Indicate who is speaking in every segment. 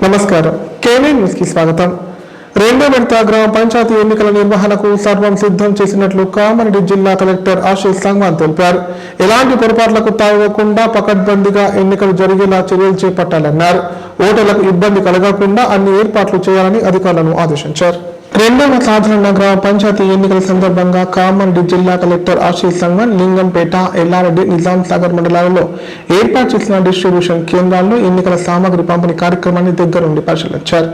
Speaker 1: నమస్కారం. KV news కి స్వాగతం. రెండో విడత గ్రామ పంచాయతీ ఎన్నికల నిర్వహణకు సర్వం సిద్ధం చేసినట్లు కామారెడ్డి జిల్లా కలెక్టర్ ఆశీష్ సంగ్వాన్ తెలిపారు. ఎలాంటి పొరపాట్లకు తావివ్వకుండా పకడ్బందీగా ఎన్నికలు జరిగేలా చర్యలు చేపట్టాలన్నారు. ఓటర్లకు ఇబ్బంది కలగకుండా అన్ని ఏర్పాట్లు చేయాలని అధికారులను ఆదేశించారు. రెండవ సాధారణ గ్రామ పంచాయతీ ఎన్నికల సందర్భంగా కామారెడ్డి జిల్లా కలెక్టర్ ఆశీష్ సంగ్వాన్ లింగంపేట, ఎల్లారెడ్డి, నిజాం సాగర్ మండలాలలో ఏర్పాటు చేసిన డిస్ట్రిబ్యూషన్ కేంద్రాల్లో ఎన్నికల సామగ్రి పంపిణీ కార్యక్రమాన్ని దగ్గరుండి పరిశీలించారు.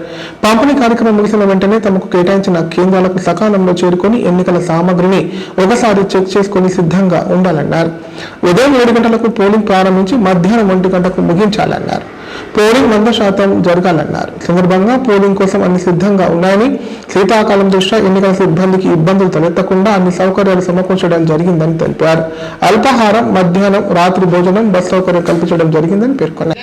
Speaker 1: పంపిణీ కార్యక్రమం ముగిసిన వెంటనే తమకు కేటాయించిన కేంద్రాలకు సకాలంలో చేరుకొని ఎన్నికల సామగ్రిని ఒకసారి చెక్ చేసుకుని సిద్ధంగా ఉండాలన్నారు. ఉదయం 7 గంటలకు పోలింగ్ ప్రారంభించి మధ్యాహ్నం 1 గంటకు ముగించాలన్నారు. పోలింగ్ 100% జరగాలన్నారు. సందర్భంగా పోలింగ్ కోసం అన్ని సిద్ధంగా ఉన్నాయని, శీతాకాలం దృష్ట్యా ఎన్నికల సిబ్బందికి ఇబ్బందులు తలెత్తకుండా అన్ని సౌకర్యాలు సమకూర్చడం జరిగిందని తెలిపారు. అల్పాహారం, మధ్యాహ్నం, రాత్రి భోజనం, బస్ సౌకర్యం కల్పించడం జరిగిందని పేర్కొన్నారు.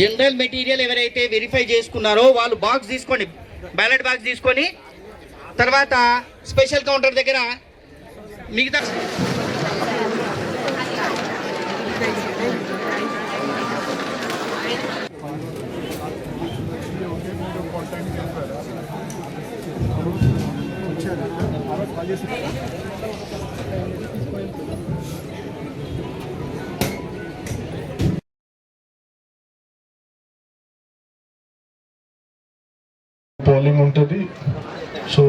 Speaker 2: జనరల్ మెటీరియల్ ఎవరైతే వెరిఫై చేసుకున్నారో వాళ్ళు బాక్స్ తీసుకోండి, బ్యాలెట్ బాక్స్ తీసుకొని తర్వాత స్పెషల్ కౌంటర్ దగ్గర మిగతా
Speaker 3: పోలింగ్ ఉంటుంది. సో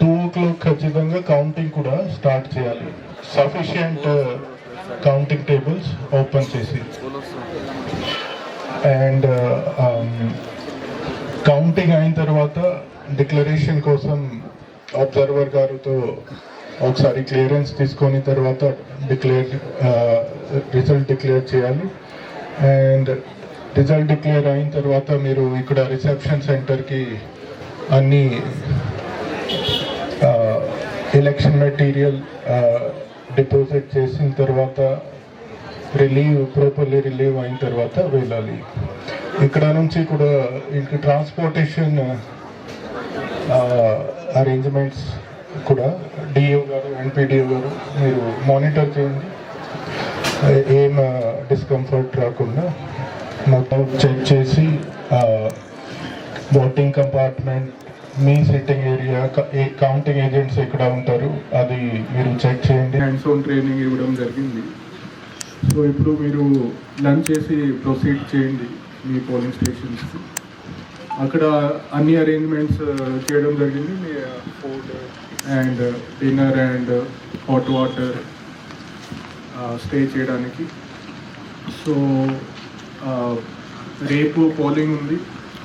Speaker 3: 2 o'clock ఖచ్చితంగా కౌంటింగ్ కూడా స్టార్ట్ చేయాలి. సఫిషియంట్ కౌంటింగ్ టేబుల్స్ ఓపెన్ చేసి అండ్ కౌంటింగ్ అయిన తర్వాత డిక్లరేషన్ కోసం అబ్జర్వర్ గారితో ఒకసారి క్లియరెన్స్ తీసుకొని తర్వాత రిజల్ట్ డిక్లేర్ చేయాలి. అండ్ రిజల్ట్ డిక్లేర్ అయిన తర్వాత మీరు ఇక్కడ రిసెప్షన్ సెంటర్కి అన్ని ఎలక్షన్ మెటీరియల్ డిపాజిట్ చేసిన తర్వాత ప్రాపర్లీ రిలీవ్ అయిన తర్వాత వెళ్ళాలి. ఇక్కడ నుంచి కూడా ఇంక ట్రాన్స్పోర్టేషన్ అరేంజ్మెంట్స్ కూడా డిఓ గారు, ఎన్పిడిఓ గారు మీరు మానిటర్ చేయండి. ఏం డిస్కంఫర్ట్ రాకుండా మొత్తం చెక్ చేసి ఓటింగ్ కంపార్ట్మెంట్, మీ సిట్టింగ్ ఏరియా, కౌంటింగ్ ఏజెంట్స్ ఎక్కడ ఉంటారు అది మీరు చెక్ చేయండి.
Speaker 4: హ్యాండ్స్ ఆన్ ట్రైనింగ్ ఇవ్వడం జరిగింది. సో ఇప్పుడు మీరు లంచ్ చేసి ప్రొసీడ్ చేయండి మీ పోలింగ్ స్టేషన్స్కి. అక్కడ అన్ని అరేంజ్మెంట్స్ చేయడం జరిగింది. మీ food and dinner and hot water stay చేయడానికి. సో రేపు పోలింగ్ ఉంది.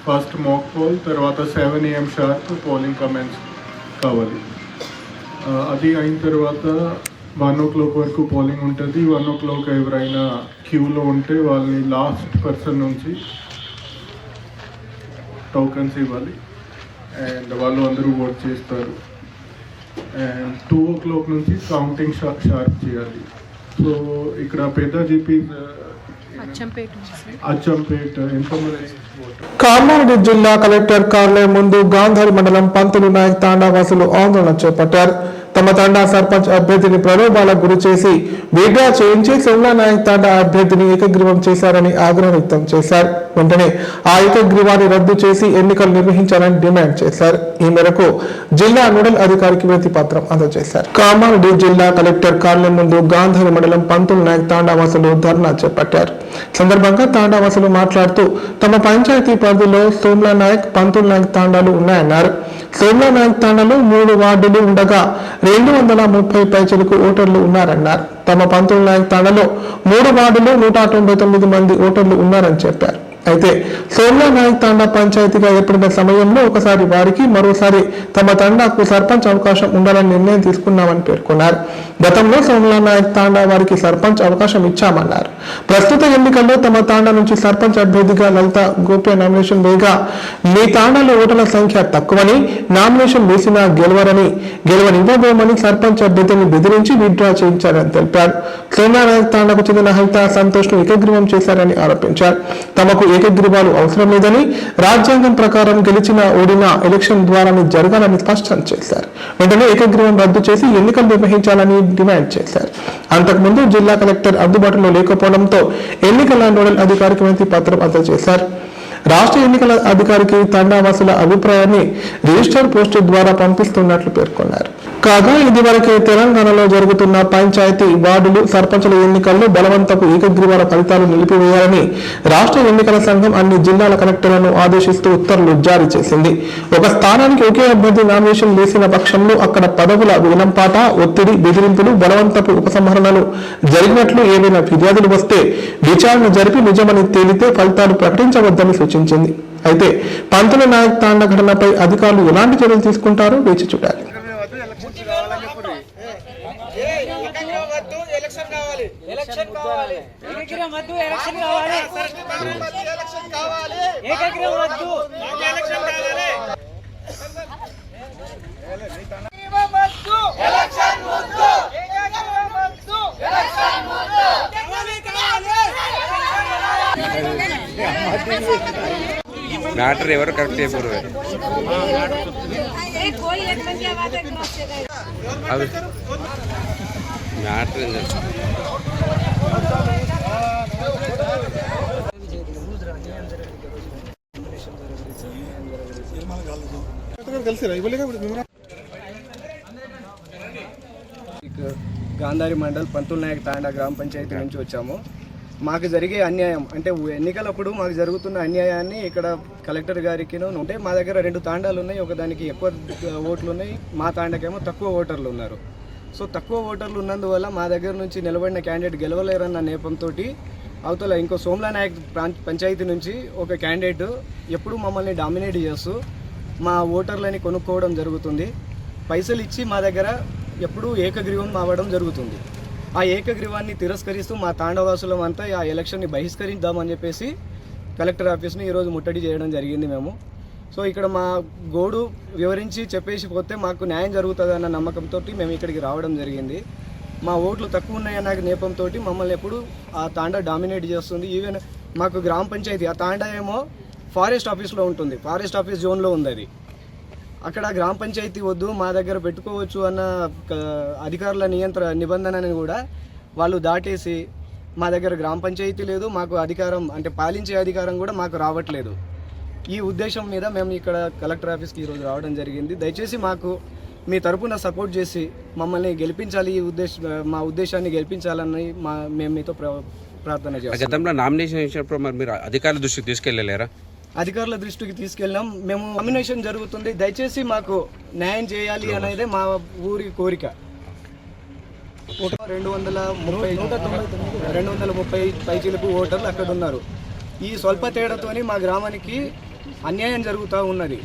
Speaker 4: ఫస్ట్ మాక్ పోల్, తర్వాత 7 AM షార్ప్ పోలింగ్ కమెన్స్ కావాలి. అది అయిన తర్వాత 1 o'clock వరకు పోలింగ్ ఉంటుంది. 1 o'clock ఎవరైనా క్యూలో ఉంటే వాళ్ళని లాస్ట్ పర్సన్ నుంచి టోకన్స్ ఇవ్వాలి అండ్ వాళ్ళు అందరూ ఓట్ చేస్తారు. అండ్ 2 o'clock నుంచి కౌంటింగ్ షార్ప్ చేయాలి. సో ఇక్కడ పెద్ద జీపీ అచ్చంపేట
Speaker 1: కామారెడ్డి జిల్లా కలెక్టర్ కార్యాలయం ముందు గాంధారి మండలం పంతులు నాయక్ తాండా వాసులు ఆందోళన చేపట్టారు. తమ తాండా సర్పంచ్ అభ్యర్థిని ప్రలోభాలకు గురి చేసి విడ్రా చేయించి సోమ్లా నాయక్ తాండా అభ్యర్థిని ఏకగ్రీవం చేశారని ఆగ్రహం వ్యక్తం చేశారు. వెంటనే ఆ ఏకగ్రీవాన్ని రద్దు చేసి ఎన్నికలు నిర్వహించాలని డిమాండ్ చేశారు. ఈ మేరకు జిల్లా నోడల్ అధికారికి వినతి పత్రం అందజేశారు. కామారెడ్డి జిల్లా కలెక్టర్ కార్యాలయం ముందు గాంధారి మండలం పంతులు నాయక్ తాండా వాసులు ధర్నా చేపట్టారు. సందర్భంగా తాండా వాసులు మాట్లాడుతూ తమ పంచాయతీ పరిధిలో సోమ్లా నాయక్, పంతులు నాయక్ తాండాలు ఉన్నాయన్నారు. సోమ్లా నాయక్ తాండాలో 3 వార్డులు ఉండగా 230 పైచలకు ఓటర్లు ఉన్నారన్నారు. తమ పంతులు నాయక్ తాండాలో 3 వార్డులు 199 మంది ఓటర్లు ఉన్నారని చెప్పారు. అయితే సోమ్లా నాయక్ తాండా పంచాయతీగా ఏర్పడిన సమయంలో ఒకసారి వారికి, మరోసారి తమ తండాకు సర్పంచ్ అవకాశం ఉండాలని నిర్ణయం తీసుకున్నామని పేర్కొన్నారు. గతంలో సోమ్లా నాయక్ తాండా వారికి సర్పంచ్ అవకాశం ఇచ్చామన్నారు. ప్రస్తుత ఎన్నికల్లో తమ తాండా నుంచి సర్పంచ్ అభ్యర్థిగా లలిత గోప్య నామినేషన్ వేయగా మీ తాండాలో ఓటర్ల సంఖ్య తక్కువని, నామినేషన్ వేసినా గెలవనివ్వబోమని సర్పంచ్ అభ్యర్థిని బెదిరించి విత్డ్రా చేయించారని తెలిపారు. సోమ్లా నాయక్ తాండాకు చెందిన హరిత సంతోష్ ను ఏకగ్రీవం చేశారని ఆరోపించారు. తమకు ఏకగ్రీవాలు అవసరం లేదని, రాజ్యాంగం ప్రకారం గెలిచిన ఓడిన ఎలక్షన్ ద్వారానే జరగాలని స్పష్టం చేశారు. వెంటనే ఏకగ్రీవం రద్దు చేసి ఎన్నికలు నిర్వహించాలని డిమాండ్ చేశారు. అంతకుముందు జిల్లా కలెక్టర్ అందుబాటులో లేకపోవడంతో ఎన్నికల నోడల్ అధికారికి వినతి పత్రం అందజేశారు. రాష్ట్ర ఎన్నికల అధికారికి తండావాసుల అభిప్రాయాన్ని రిజిస్టర్ పోస్టు ద్వారా పంపిస్తున్నట్లు పేర్కొన్నారు. కాగా ఇదివరకే తెలంగాణలో జరుగుతున్న పంచాయతీ, వార్డులు, సర్పంచుల ఎన్నికల్లో బలవంతపు ఏకగ్రీవాల ఫలితాలు నిలిపివేయాలని రాష్ట్ర ఎన్నికల సంఘం అన్ని జిల్లాల కలెక్టర్లను ఆదేశిస్తూ ఉత్తర్వులు జారీ చేసింది. ఒక స్థానానికి ఒకే అభ్యర్థి నామినేషన్ వేసిన పక్షంలో అక్కడ పదవుల విలంపాట, ఒత్తిడి, బెదిరింపులు, బలవంతపు ఉపసంహరణలు జరిగినట్లు ఏవైనా ఫిర్యాదులు వస్తే విచారణ జరిపి నిజమని తేలితే ఫలితాలు ప్రకటించవద్దని సూచించింది. అయితే పంతుల నాయక్ తాండా ఘటనపై అధికారులు ఎలాంటి చర్యలు తీసుకుంటారో వేచి చూడాలి.
Speaker 5: మ్యాటర్ ఎవరు కరెక్ట్ చేయకూడదు. అది మ్యాటర్
Speaker 6: గాంధారి మండల్ పంతుల నాయక్ తాండా గ్రామ పంచాయతీ నుంచి వచ్చాము. మాకు జరిగే అన్యాయం అంటే ఎన్నికలప్పుడు మాకు జరుగుతున్న అన్యాయాన్ని ఇక్కడ కలెక్టర్ గారికి ఉంటే మా దగ్గర 2 తాండాలు ఉన్నాయి. ఒకదానికి ఎక్కువ ఓట్లు ఉన్నాయి, మా తాండాకేమో తక్కువ ఓటర్లు ఉన్నారు. సో తక్కువ ఓటర్లు ఉన్నందువల్ల మా దగ్గర నుంచి నిలబడిన క్యాండిడేట్ గెలవలేరన్న నేపంతో అవతల ఇంకో సోమ్లా నాయక్ పంచాయతీ నుంచి ఒక క్యాండిడేట్ ఎప్పుడు మమ్మల్ని డామినేట్ చేస్తూ మా ఓటర్లని కొనుక్కోవడం జరుగుతుంది. పైసలు ఇచ్చి మా దగ్గర ఎప్పుడూ ఏకగ్రీవం అవ్వడం జరుగుతుంది. ఆ ఏకగ్రీవాన్ని తిరస్కరిస్తూ మా తాండవాసులం అంతా ఆ ఎలక్షన్ని బహిష్కరిద్దామని చెప్పేసి కలెక్టర్ ఆఫీస్ని ఈరోజు ముట్టడి చేయడం జరిగింది మేము. సో ఇక్కడ మా గోడు వివరించి చెప్పేసి పోతే మాకు న్యాయం జరుగుతుందన్న నమ్మకంతో మేము ఇక్కడికి రావడం జరిగింది. మా ఓట్లు తక్కువ ఉన్నాయన్న నేపంతో మమ్మల్ని ఎప్పుడు ఆ తాండా డామినేట్ చేస్తుంది. ఈవెన్ మాకు గ్రామ పంచాయతీ ఆ తాండా ఏమో ఫారెస్ట్ ఆఫీస్లో ఉంటుంది, ఫారెస్ట్ ఆఫీస్ జోన్లో ఉంది. అది అక్కడ గ్రామ పంచాయతీ వద్దు, మా దగ్గర పెట్టుకోవచ్చు అన్న అధికారుల నిబంధనని కూడా వాళ్ళు దాటేసి మా దగ్గర గ్రామ పంచాయతీ లేదు, మాకు అధికారం అంటే పాలించే అధికారం కూడా మాకు రావట్లేదు. ఈ ఉద్దేశం మీద మేము ఇక్కడ కలెక్టర్ ఆఫీస్కి ఈరోజు రావడం జరిగింది. దయచేసి మాకు మీ తరపున సపోర్ట్ చేసి మమ్మల్ని గెలిపించాలి, మా ఉద్దేశాన్ని గెలిపించాలని మేము మీతో ప్రార్థన చేస్తాం.
Speaker 5: గతంలో నామినేషన్ ఇచ్చినప్పుడు మరి మీరు అధికారుల దృష్టికి తీసుకెళ్ళలేరా?
Speaker 6: అధికారుల దృష్టికి తీసుకెళ్ళాం. మేము నామినేషన్ జరుగుతుంది, దయచేసి మాకు న్యాయం చేయాలి అనేది మా ఊరి కోరిక. 230 పైచీలకు ఓటర్లు అక్కడ ఉన్నారు. ఈ స్వల్ప తేడాతోని మా గ్రామానికి అన్యాయం జరుగుతూ ఉన్నది.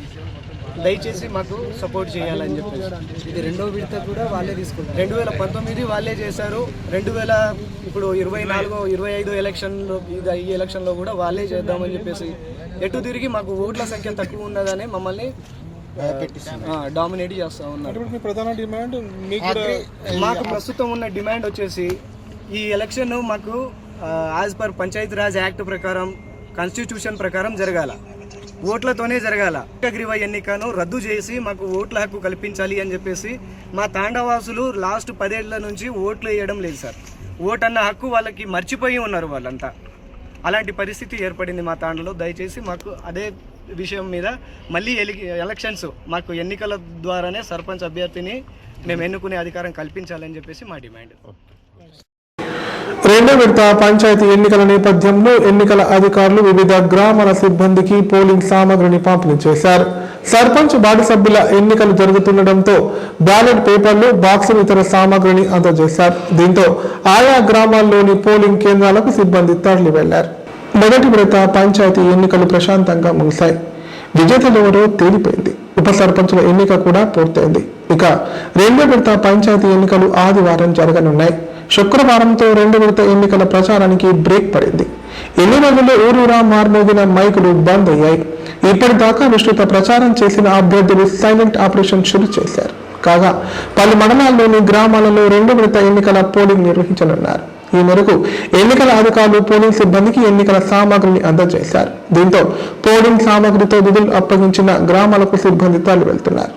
Speaker 6: దయచేసి మాకు సపోర్ట్ చేయాలని చెప్పేసి ఇది 2వ విడత కూడా వాళ్ళే తీసుకుంటారు. 2019 వాళ్ళే చేశారు. 2000 ఇప్పుడు 24-25 ఎలక్షన్లో ఈ ఎలక్షన్లో కూడా వాళ్ళే చేద్దామని చెప్పేసి ఎటు తిరిగి మాకు ఓట్ల సంఖ్య తక్కువ ఉన్నదని మమ్మల్ని డామినేట్ చేస్తూ ఉన్నారు. మాకు ప్రస్తుతం ఉన్న డిమాండ్ వచ్చేసి ఈ ఎలక్షన్ మాకు as per Panchayati Raj act ప్రకారం, కాన్స్టిట్యూషన్ ప్రకారం జరగాల, ఓట్లతోనే జరగాల. ఏకగ్రీవ ఎన్నికను రద్దు చేసి మాకు ఓట్ల హక్కు కల్పించాలి అని చెప్పేసి మా తాండవాసులు లాస్ట్ 10 ఏళ్ల నుంచి ఓట్లు వేయడం లేదు సార్. ఓట్ అన్న హక్కు వాళ్ళకి మర్చిపోయి ఉన్నారు వాళ్ళంతా. అలాంటి పరిస్థితి ఏర్పడింది మా తాండలో. దయచేసి మాకు అదే విషయం మీద మళ్ళీ ఎలక్షన్స్ మాకు ఎన్నికల ద్వారానే సర్పంచ్ అభ్యర్థిని మేము ఎన్నుకునే అధికారం కల్పించాలని చెప్పేసి మా డిమాండ్.
Speaker 1: రెండో విడత పంచాయతీ ఎన్నికల నేపథ్యంలో ఎన్నికల అధికారులు వివిధ గ్రామాల సిబ్బందికి పోలింగ్ సామగ్రిని పంపిణీ చేశారు. సర్పంచ్ వార్డు సభ్యుల ఎన్నికలు జరుగుతుండటంతో బ్యాలెట్ పేపర్లు, బాక్సులు, ఇతర సామగ్రిని అందజేశారు. దీంతో ఆయా గ్రామాల్లోని పోలింగ్ కేంద్రాలకు సిబ్బంది తరలి వెళ్లారు. మొదటి విడత పంచాయతీ ఎన్నికలు ప్రశాంతంగా ముగిశాయి. విజేతలెవరో తేలిపోయింది. ఉప సర్పంచుల ఎన్నిక కూడా పూర్తయింది. ఇక రెండో విడత పంచాయతీ ఎన్నికలు ఆదివారం జరగనున్నాయి. శుక్రవారంతో 2వ విడత ఎన్నికల ప్రచారానికి బ్రేక్ పడింది. ఎన్ని రోజుల్లో ఊరూరా మార్మోగిన మైకులు బంద్ అయ్యాయి. ఇప్పటిదాకా విస్తృత ప్రచారం చేసిన అభ్యర్థులు సైలెంట్ ఆపరేషన్ షురు చేశారు. కాగా పలు మండలాల్లోని గ్రామాలలో 2వ విడత ఎన్నికల పోలింగ్ నిర్వహించనున్నారు. ఈ మేరకు ఎన్నికల అధికారులు పోలింగ్ సిబ్బందికి ఎన్నికల సామాగ్రిని అందజేశారు. దీంతో పోలింగ్ సామాగ్రితో విధులు అప్పగించిన గ్రామాలకు సిబ్బంది తరలి వెళ్తున్నారు.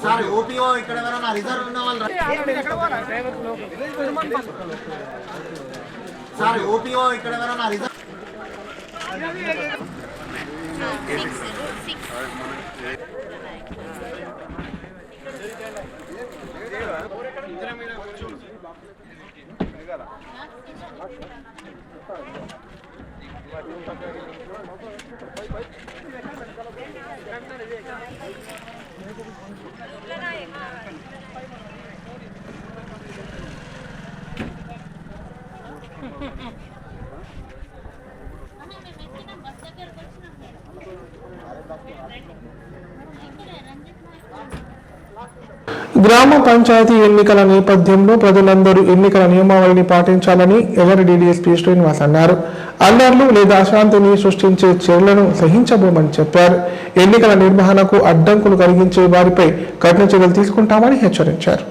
Speaker 7: సార్ ఓపీఓ ఇక్కడ ఎవరైనా రిజర్వ్ ఉన్న వాళ్ళు సార్ ఓపీఓ ఇక్కడ ఎవరైనా రిజర్వ్
Speaker 1: గ్రామ పంచాయతీ ఎన్నికల నేపథ్యంలో ప్రజలందరూ ఎన్నికల నియమావళిని పాటించాలని ఎల్లరి డీడీఎస్పీ శ్రీనివాస్ అన్నారు. అల్లర్లు లేదా అశాంతిని సృష్టించే చర్యలను సహించబోమని చెప్పారు. ఎన్నికల నిర్వహణకు అడ్డంకులు కలిగించే వారిపై కఠిన చర్యలు తీసుకుంటామని హెచ్చరించారు.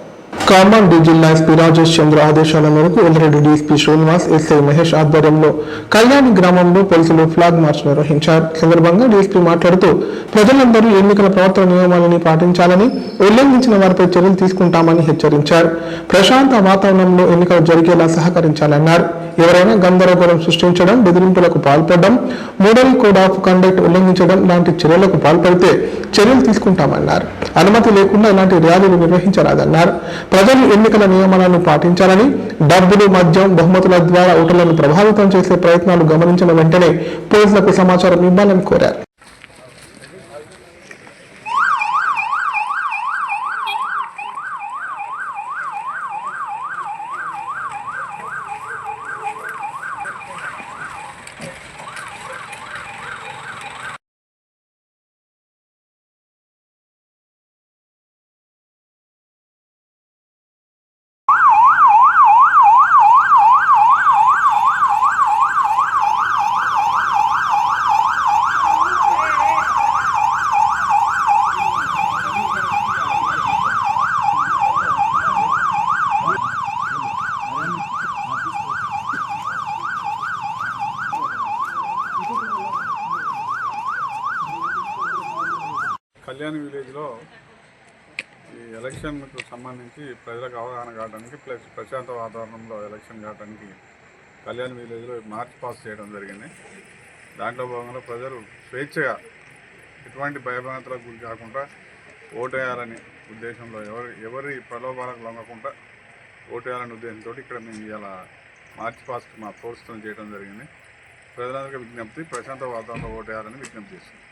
Speaker 1: కామారెడ్డి జిల్లా ఎస్పీ రాజేష్ చంద్ర ఆదేశాల మేరకు ఎల్రెడ్డి డీఎస్పీ శ్రీనివాస్, ఎస్ఐ మహేష్ ఆధ్వర్యంలో కళ్యాణి గ్రామంలో పోలీసులు ఫ్లాగ్ మార్చ్ నిర్వహించారు. సందర్భంగా డీఎస్పీ మాట్లాడుతూ ప్రజలందరూ ఎన్నికల ప్రవర్తన నియమాలని పాటించాలని, ఉల్లంఘించిన వారిపై చర్యలు తీసుకుంటామని హెచ్చరించారు. ప్రశాంత వాతావరణంలో ఎన్నికలు జరిగేలా సహకరించాలన్నారు. ఎవరైనా గందరగోళం సృష్టించడం, బెదిరింపులకు పాల్పడడం, మోడల్ కోడ్ ఆఫ్ కండక్ట్ ఉల్లంఘించడం లాంటి చర్యలకు పాల్పడితే చర్యలు తీసుకుంటామన్నారు. అనుమతి లేకుండా ఇలాంటి ర్యాలీలు నిర్వహించరాదన్నారు. ప్రజలు ఎన్నికల నియమాలను పాటించాలని, డబ్బులు, మద్యం, బహుమతుల ద్వారా ఓటర్లను ప్రభావితం చేసే ప్రయత్నాలు గమనించిన వెంటనే పోలీసులకు సమాచారం ఇవ్వాలని కోరారు.
Speaker 8: కళ్యాణి విలేజ్లో ఈ ఎలక్షన్కు సంబంధించి ప్రజలకు అవగాహన కావడానికి ప్లస్ ప్రశాంత వాతావరణంలో ఎలక్షన్ కావడానికి కళ్యాణి విలేజ్లో మార్చ్ పాస్ చేయడం జరిగింది. దాంట్లో భాగంగా ప్రజలు స్వేచ్ఛగా ఎటువంటి భయభ్రాంతులకు గురి కాకుండా ఓటేయాలని ఉద్దేశంలో ఎవరి ప్రలోభాలకు లొంగకుండా ఓటేయాలనే ఉద్దేశంతో ఇక్కడ మేము ఇలా మార్చ్ పాస్ట్ మా ప్రోత్సాహం చేయడం జరిగింది. ప్రజలందరికీ విజ్ఞప్తి, ప్రశాంత వాతావరణంలో ఓటేయాలని విజ్ఞప్తి చేస్తున్నాం.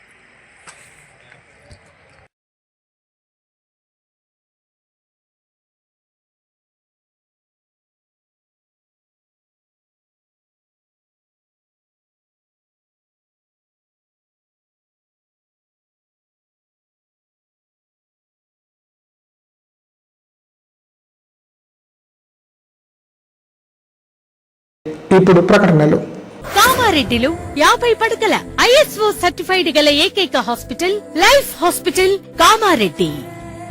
Speaker 1: ఇప్పుడు ప్రకటనలు.
Speaker 9: కామారెడ్డిలో 50 పడకల ISO సర్టిఫైడ్ గల ఏకైక hospital life hospital Kamareddy.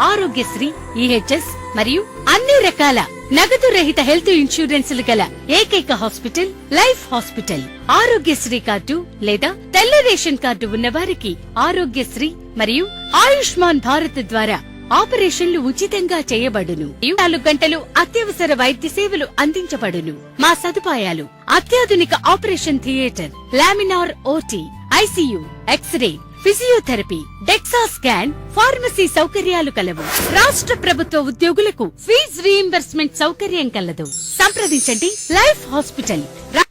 Speaker 9: Aarogyasri, EHS మరియు అన్ని రకాల నగదు రహిత హెల్త్ ఇన్సూరెన్స్లు గల ఏకైక hospital life hospital. Aarogyasri card లేదా తెల్ల రేషన్ కార్డు ఉన్న వారికి ఆరోగ్యశ్రీ మరియు ఆయుష్మాన్ భారత్ ద్వారా ఆపరేషన్లు ఉచితంగా చేయబడును. 24 గంటలు అత్యవసర వైద్య సేవలు అందించబడును. మా సదుపాయాలు: అత్యాధునిక operation theatre, laminar OT, ICU, X-ray, physiotherapy, DEXA scan, pharmacy సౌకర్యాలు కలవు. రాష్ట్ర ప్రభుత్వ ఉద్యోగులకు ఫీజు రీయింబర్స్మెంట్ సౌకర్యం కలదు. సంప్రదించండి లైఫ్ హాస్పిటల్.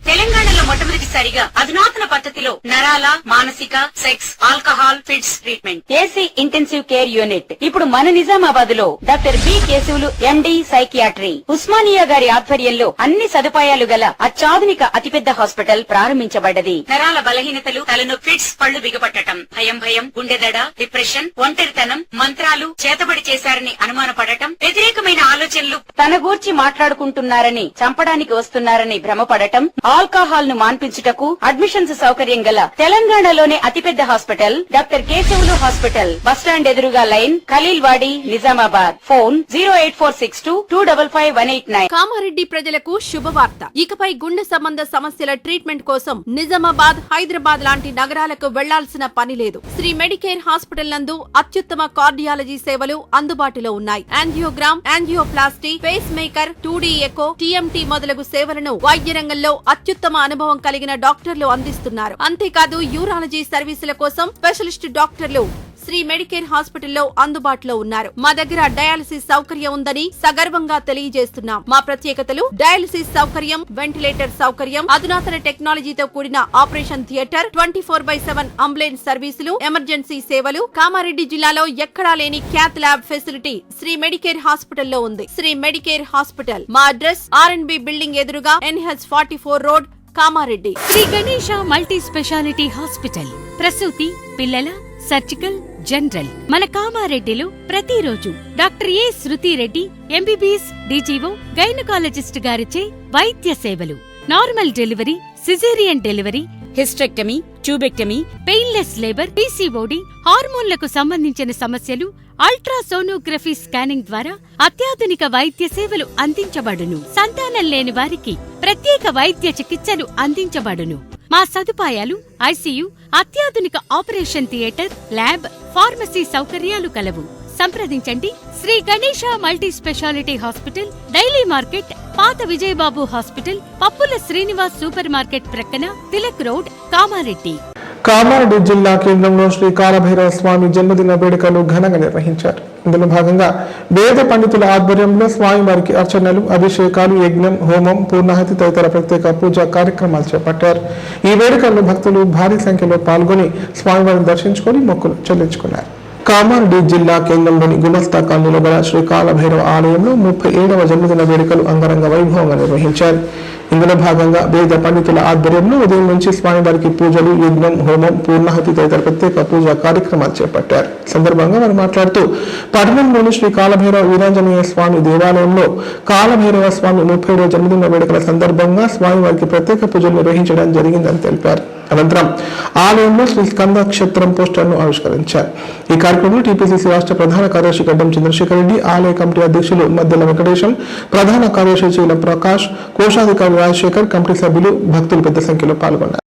Speaker 9: తెలంగాణలో మొట్టమొదటిసారిగా అధునాతన పద్ధతిలో నరాల, మానసిక, sex, alcohol, fits treatment, AC intensive care unit ఇప్పుడు మన నిజామాబాద్ లో doctor B Keshavulu MD psychiatry, Osmania గారి ఆధ్వర్యంలో అన్ని సదుపాయాలు గల అత్యాధునిక అతిపెద్ద హాస్పిటల్ ప్రారంభించబడ్డది. నరాల బలహీనతలు, తలనొప్పి, ఫిట్స్, పళ్లు బిగపట్టడం, భయం, గుండెదడ, డిప్రెషన్, ఒంటరి సోమరితనం, మంత్రాలు చేతబడి చేశారని అనుమానపడటం, వ్యతిరేకమైన ఆలోచనలు తన గూర్చి మాట్లాడుకుంటున్నారని, చంపడానికి వస్తున్నారని భ్రమపడటం, ఆల్కహాల్ ను మాన్పించుటకు అడ్మిషన్స్ సౌకర్యం గల తెలంగాణలోనే అతిపెద్ద hospital doctor Keshavulu hospital, bus stand ఎదురుగా లైన్, ఖలీల్వాడి, నిజామాబాద్. ఫోన్ 08462255189.
Speaker 10: కామారెడ్డి ప్రజలకు శుభవార్త. ఇకపై గుండె సంబంధ సమస్యల ట్రీట్మెంట్ కోసం నిజామాబాద్, హైదరాబాద్ లాంటి నగరాలకు వెళ్లాల్సిన పని లేదు. శ్రీ మెడికేర్ హాస్పిటల్ నందు అత్యుత్తమ కార్డియాలజీ సేవలు అందుబాటులో ఉన్నాయి. Angiogram, angioplasty, pacemaker, 2D echo, TMT మొదలగు సేవలను వైద్య రంగంలో అత్యుత్తమ అనుభవం కలిగిన డాక్టర్లు అందిస్తున్నారు. అంతేకాదు యూరాలజీ సర్వీసుల కోసం స్పెషలిస్ట్ డాక్టర్లు శ్రీ మెడికేర్ హాస్పిటల్లో అందుబాటులో ఉన్నారు. మా దగ్గర డయాలసిస్ సౌకర్యం ఉందని సగర్వంగా తెలియజేస్తున్నాం. మా ప్రత్యేకతలు: డయాలసిస్ సౌకర్యం, వెంటిలేటర్ సౌకర్యం, అధునాతన టెక్నాలజీతో కూడిన ఆపరేషన్ థియేటర్, 24/7 అంబులెన్స్ సర్వీసులు, ఎమర్జెన్సీ సేవలు. కామారెడ్డి జిల్లాలో ఎక్కడా లేని cath lab facility Sri medicare హాస్పిటల్లో ఉంది. శ్రీ మెడికేర్ హాస్పిటల్ మా అడ్రస్ R&B బిల్డింగ్ ఎదురుగా NH44 road, Kamareddy.
Speaker 9: Sri Ganesha multi speciality hospital, ప్రసూతి, పిల్లల, సర్జికల్, జనరల్. మన కామారెడ్డిలో ప్రతిరోజు doctor A Shruti Reddy MBBS DGO gynaecologist గారిచే వైద్య సేవలు. Normal delivery, caesarean delivery, hysterectomy, tubectomy, painless labour, PCOD, హార్మోన్లకు సంబంధించిన సమస్యలు, అల్ట్రాసోనోగ్రఫీ స్కానింగ్ ద్వారా అత్యాధునిక వైద్య సేవలు అందించబడును. సంతానం లేని వారికి ప్రత్యేక వైద్య చికిత్సలు అందించబడును. మా సదుపాయాలు: ICU, అత్యాధునిక ఆపరేషన్ థియేటర్, ల్యాబ్, ఫార్మసీ సౌకర్యాలు కలవు. సంప్రదించండి. Sri Ganesha multi speciality hospital, daily market, పాత విజయబాబు హాస్పిటల్, పప్పుల శ్రీనివాస్ సూపర్ మార్కెట్ ప్రక్కన, తిలక్ రోడ్, కామారెడ్డి.
Speaker 1: కామారెడ్డి జిల్లా కేంద్రంలో శ్రీ కాలభైరవ స్వామి జన్మదిన వేడుకలు ఘనంగా నిర్వహించారు. ఇందులో భాగంగా వేద పండితుల ఆధ్వర్యంలో స్వామివారికి అర్చనలు, అభిషేకాలు, యజ్ఞం, హోమం, పూర్ణాహతి తదితర ప్రత్యేక పూజా కార్యక్రమాలు చేపట్టారు. ఈ వేడుకల్లో భక్తులు భారీ సంఖ్యలో పాల్గొని స్వామివారిని దర్శించుకుని మొక్కులు చెల్లించుకున్నారు. కామారెడ్డి జిల్లా కేంద్రంలోని గుమస్తా కాలనీలో గల శ్రీ కాలభైరవ ఆలయంలో 37వ జన్మదిన వేడుకలు అంగరంగ వైభవంగా నిర్వహించారు. ఇందులో భాగంగా వేద పండితుల ఆధ్వర్యంలో ఉదయం నుంచి స్వామివారికి పూజలు, యజ్ఞం, హోమం, పూర్ణాహతి తదితర ప్రత్యేక పూజా కార్యక్రమాలు చేపట్టారు. సందర్భంగా వారు మాట్లాడుతూ పట్టణంలోని శ్రీ కాలభైరవ వీరాంజనేయ స్వామి దేవాలయంలో కాలభైరవ స్వామి 37వ జన్మదిన వేడుకల సందర్భంగా స్వామివారికి ప్రత్యేక పూజలు నిర్వహించడం జరిగిందని తెలిపారు. అనంతరం ఆలయంలో శ్రీ స్కంద క్షేత్రం పోస్టర్ను ఆవిష్కరించారు. ఈ కార్యక్రమంలో TPCC రాష్ట్ర ప్రధాన కార్యదర్శి గడ్డం చంద్రశేఖర్ రెడ్డి, ఆలయ కమిటీ అధ్యక్షులు మద్దెల వెంకటేశం, ప్రధాన కార్యదర్శి చీల ప్రకాష్, కోశాధికారి రాజశేఖర్, కమిటీ సభ్యులు, భక్తులు పెద్ద సంఖ్యలో పాల్గొన్నారు.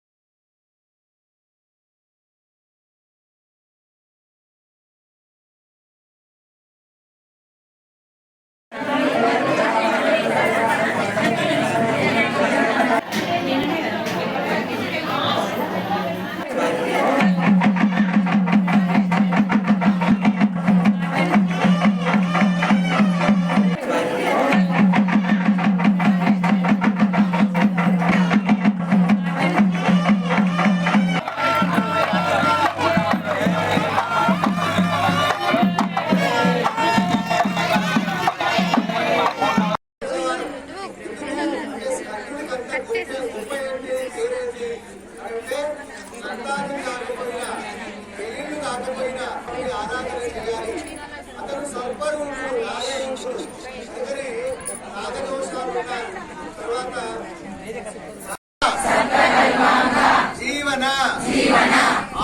Speaker 7: జీవన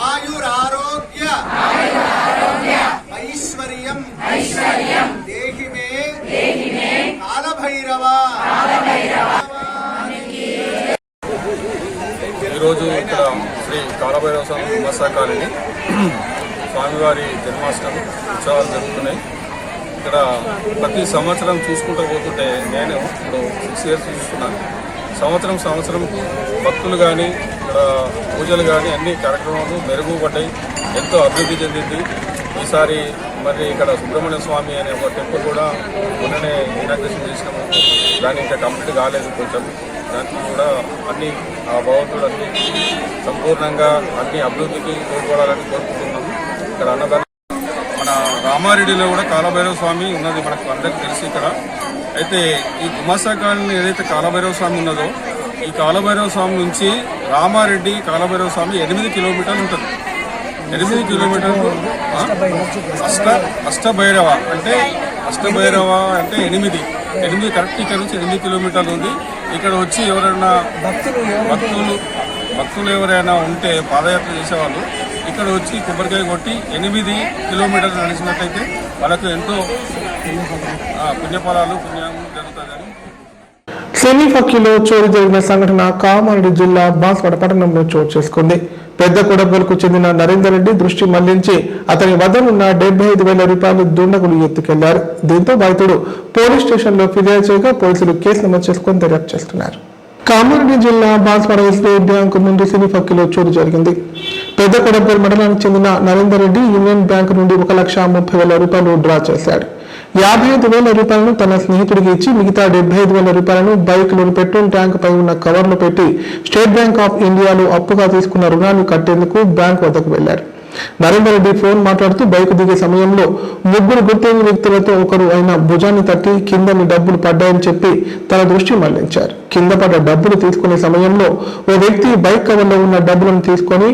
Speaker 7: ఆయురారోగ్య ఐశ్వర్యం దేహి మే కాలభైరవ.
Speaker 8: ఈరోజు ఇక్కడ శ్రీ కాలభైరవ స్వామి గుమస్తా కాలనీ స్వామివారి జన్మాష్టమి ఉత్సవాలు జరుగుతున్నాయి. ఇక్కడ ప్రతి సంవత్సరం చూసుకుంటూ పోతుంటే నేను ఇప్పుడు 6 years చూసుకున్నాను. సంవత్సరం భక్తులు కానీ ఇక్కడ పూజలు కానీ అన్ని కార్యక్రమాలు మెరుగుపడ్డాయి, ఎంతో అభివృద్ధి చెందింది. ఈసారి మరి ఇక్కడ సుబ్రహ్మణ్య స్వామి అనే ఒక టెంపుల్ కూడా మొన్ననే ఇనాగ్రేషన్ చేసినాము. దాన్ని ఇంకా కంప్లీట్ కాలేదు కొంచెం. దానికి కూడా అన్ని ఆ భగవంతుడు అన్ని సంపూర్ణంగా అన్ని అభివృద్ధికి తోడ్పడాలని కోరుకుంటున్నాము. ఇక్కడ అన్నదానం మన రామారెడ్డిలో కూడా కాలభైరవ స్వామి ఉన్నది మనకు అందరికీ తెలిసి ఇక్కడ. అయితే ఈ గుమస్తా కాలనీ ఏదైతే కాలభైరవ స్వామి ఉన్నదో, ఈ కాలభైరవ స్వామి నుంచి రామారెడ్డి కాలభైరవ స్వామి 8 కిలోమీటర్లు ఉంటుంది. 8 కిలోమీటర్లు అష్టభైరవ అంటే 8 కరెక్ట్ ఇక్కడ నుంచి 8 కిలోమీటర్లు ఉంది. ఇక్కడ వచ్చి ఎవరైనా భక్తులు ఎవరైనా ఉంటే పాదయాత్ర చేసేవాళ్ళు ఇక్కడ వచ్చి కొబ్బరికాయ కొట్టి 8 కిలోమీటర్లు నడిచినట్టయితే వాళ్ళకు ఎంతో పుణ్యం జరుగుతుందని.
Speaker 1: సెమీ ఫక్కీలో చోరీ జరిగిన సంఘటన కామారెడ్డి జిల్లా బాన్స్వాడ పట్టణంలో చోటు చేసుకుంది. పెద్ద కొడబోలుకు చెందిన నరేందర్ రెడ్డి దృష్టి మళ్లించి అతని వద్దనున్న 75,000 రూపాయలు దుండగులు ఎత్తుకెళ్లారు. దీంతో బాధితుడు పోలీస్ స్టేషన్లో ఫిర్యాదు చేయగా పోలీసులు కేసు నమోదు చేసుకుని దర్యాప్తు చేస్తున్నారు. కామారెడ్డి జిల్లా బాన్స్వాడ ఎస్బీఐ బ్యాంకు ముందు సెమీ ఫక్కీలో చోరీ జరిగింది. పెద్ద కొడబోలు మండలానికి చెందిన నరేందర్ రెడ్డి యూనియన్ బ్యాంకు నుండి 1,30,000 రూపాయలు డ్రా చేశాడు. 55,000 రూపాయలను తన స్నేహితుడికి ఇచ్చి మిగతా 75,000 రూపాయలను బైక్ లోని పెట్రోల్ ట్యాంక్ పై ఉన్న కవర్లో పెట్టి స్టేట్ బ్యాంక్ ఆఫ్ ఇండియాలో అప్పుగా తీసుకున్న రుణాన్ని కట్టేందుకు బ్యాంక్ వద్దకు వెళ్లారు. నరేందర్ రెడ్డి ఫోన్ మాట్లాడుతూ బైక్ దిగే సమయంలో ముగ్గురు గుర్తెని వ్యక్తులతో ఒకరు ఆయన భుజాన్ని తట్టి కిందని డబ్బులు పడ్డాయని చెప్పి తన దృష్టి మళ్లించారు. కింద పడ్డ డబ్బులు తీసుకునే సమయంలో ఓ వ్యక్తి బైక్ కవర్లో ఉన్న డబ్బులను తీసుకొని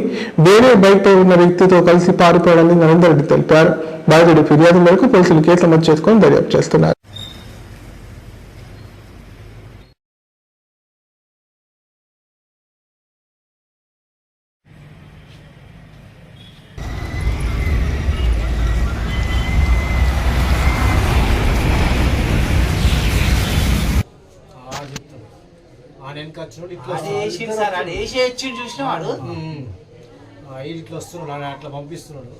Speaker 1: వేరే బైక్ పై ఉన్న వ్యక్తితో కలిసి పారిపోయాడని నరేందర్ రెడ్డి తెలిపారు. బాధితుడి ఫిర్యాదు మేరకు పోలీసులు కేసు నమోదు చేసుకుని దర్యాప్తు చేస్తున్నారు.
Speaker 6: ఇట్లా వస్తున్నాడు అట్లా పంపిస్తున్నాడు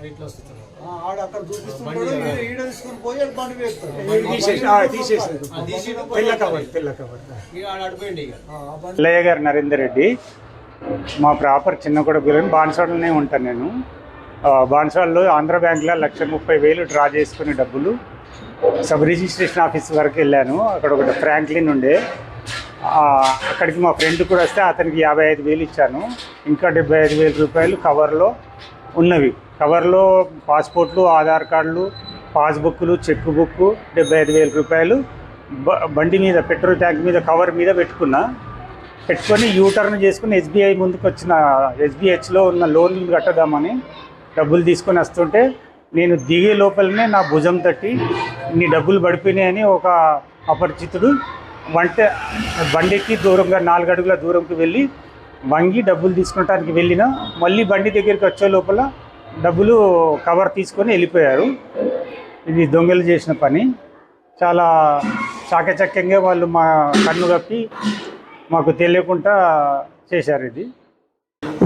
Speaker 6: ఇట్లా వస్తున్నాడు
Speaker 11: పిల్లయ్య గారు నరేందర్ రెడ్డి మా ప్రాపర్ చిన్న కొడుకులని బాన్స్వాడలోనే ఉంటాను నేను. బాన్స్వాడలో ఆంధ్ర బ్యాంక్లో 1,30,000 డ్రా చేసుకునే డబ్బులు సబ్ రిజిస్ట్రేషన్ ఆఫీస్ వరకు వెళ్ళాను. అక్కడ ఒకటి ఫ్రాంక్లిన్ ఉండే అక్కడికి మా ఫ్రెండ్ కూడా వస్తే అతనికి 55,000 ఇచ్చాను. ఇంకా 75,000 రూపాయలు కవర్లో ఉన్నవి. కవర్లో పాస్పోర్ట్లు, ఆధార్ కార్డులు, పాస్బుక్లు, చెక్ బుక్, 75,000 రూపాయలు బండి మీద పెట్రోల్ ట్యాంక్ మీద కవర్ మీద పెట్టుకొని యూటర్న్ చేసుకుని ఎస్బీఐ ముందుకు వచ్చిన ఎస్బీహెచ్లో ఉన్న లోన్లు కట్టదామని డబ్బులు తీసుకొని వస్తుంటే నేను దిగే లోపలనే నా భుజం తట్టి నీ డబ్బులు పడిపోయినాయని ఒక అపరిచితుడు బండికి దూరంగా 4 అడుగుల దూరంకి వెళ్ళి వంగి డబ్బులు తీసుకుంటానికి వెళ్ళిన మళ్ళీ బండి దగ్గరికి వచ్చే లోపల డబ్బులు కవర్ తీసుకొని వెళ్ళిపోయారు. ఇది దొంగలు చేసిన పని. చాలా చాకచక్యంగా వాళ్ళు మా కన్ను కప్పి మాకు తెలియకుండా చేశారు. ఇది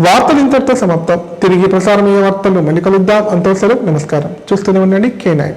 Speaker 1: వార్తలు ఇంతటితో సమాప్తం. తిరిగి ప్రసారమయ్యే వార్తలు మళ్ళీ కలుద్దాం. అంతవరకు నమస్కారం. చూస్తూనే ఉండండి K9.